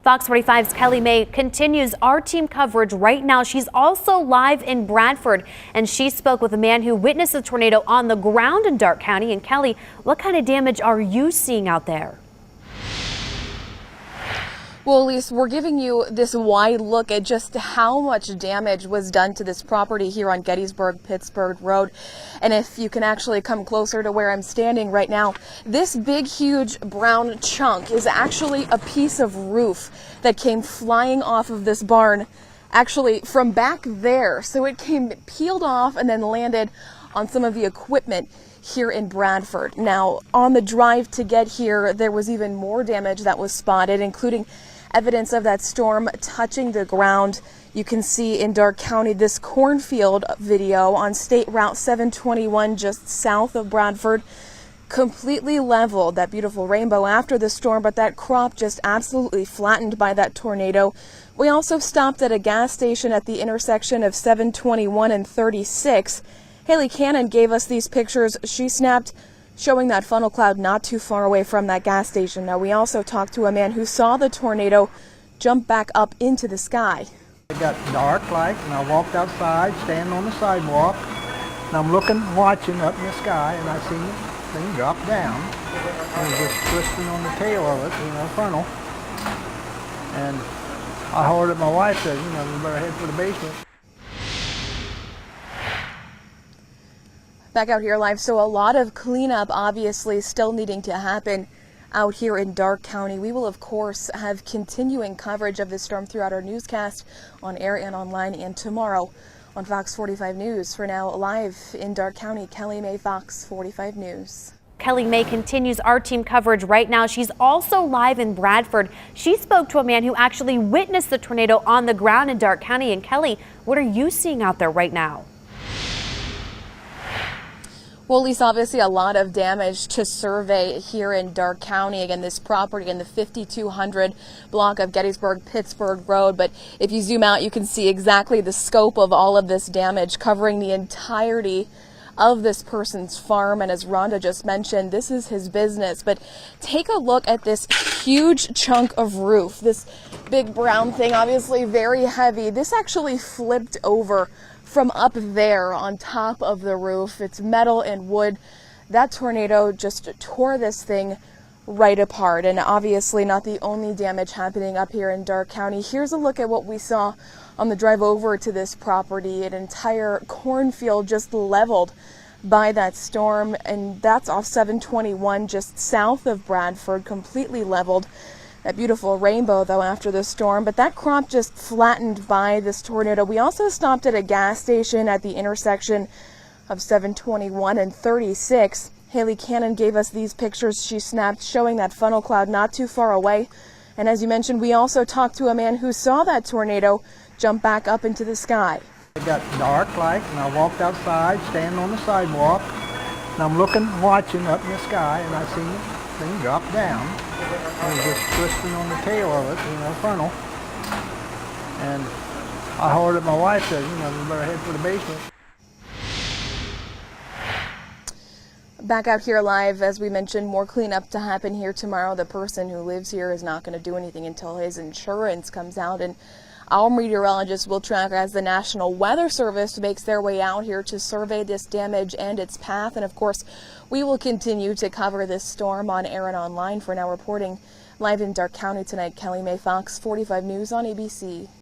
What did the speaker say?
Fox 45's Kelly May continues our team coverage right now. She's also live in Bradford, and she spoke with a man who witnessed the tornado on the ground in Darke County. And Kelly, what kind of damage are you seeing out there? Well, Elise, we're giving you this wide look at just how much damage was done to this property here on Gettysburg-Pittsburgh Road. And if you can actually come closer to where I'm standing right now, this big, huge brown chunk is actually a piece of roof that came flying off of this barn, actually from back there. So it came peeled off and then landed on some of the equipment here in Bradford. Now, on the drive to get here, there was even more damage that was spotted, including evidence of that storm touching the ground. You can see in Darke County this cornfield video on State Route 721 just south of Bradford, completely leveled, that beautiful rainbow after the storm, but that crop just absolutely flattened by that tornado. We also stopped at a gas station at the intersection of 721 and 36. Haley Cannon gave us these pictures she snapped showing that funnel cloud not too far away from that gas station. Now, we also talked to a man who saw the tornado jump back up into the sky. It got dark and I walked outside, standing on the sidewalk, and I'm looking, watching up in the sky, and I seen the thing drop down. And it was just twisting on the tail of it, funnel. And I hollered at my wife, said, we better head for the basement. Back out here live, so a lot of cleanup obviously still needing to happen out here in Darke County. We will, of course, have continuing coverage of this storm throughout our newscast on air and online, and tomorrow on Fox 45 News. For now, live in Darke County, Kelly May, Fox 45 News. Kelly May continues our team coverage right now. She's also live in Bradford. She spoke to a man who actually witnessed the tornado on the ground in Darke County. And Kelly, what are you seeing out there right now? Well, Lisa, obviously a lot of damage to survey here in Darke County. Again, this property in the 5200 block of Gettysburg-Pittsburgh Road. But if you zoom out, you can see exactly the scope of all of this damage, covering the entirety of this person's farm. And as Rhonda just mentioned, this is his business. But take a look at this huge chunk of roof, this big brown thing, obviously very heavy. This actually flipped over from up there on top of the roof. It's metal and wood. That tornado just tore this thing right apart. And obviously not the only damage happening up here in Darke County. Here's a look at what we saw on the drive over to this property. An entire cornfield just leveled by that storm, and that's off 721 just south of Bradford, completely leveled. That beautiful rainbow, though, after the storm, but that crop just flattened by this tornado. We also stopped at a gas station at the intersection of 721 and 36. Haley Cannon gave us these pictures she snapped showing that funnel cloud not too far away. And as you mentioned, we also talked to a man who saw that tornado jump back up into the sky. It got dark and I walked outside, standing on the sidewalk, and I'm looking, watching up in the sky, and I seen the thing drop down. It was just twisting on the tail of it, funnel. And I hollered at my wife, said, we better head for the basement. Back out here live, as we mentioned, more cleanup to happen here tomorrow. The person who lives here is not going to do anything until his insurance comes out, and our meteorologists will track as the National Weather Service makes their way out here to survey this damage and its path. And of course, we will continue to cover this storm on air and online. For now, reporting live in Darke County tonight, Kelly May, Fox 45 News on ABC.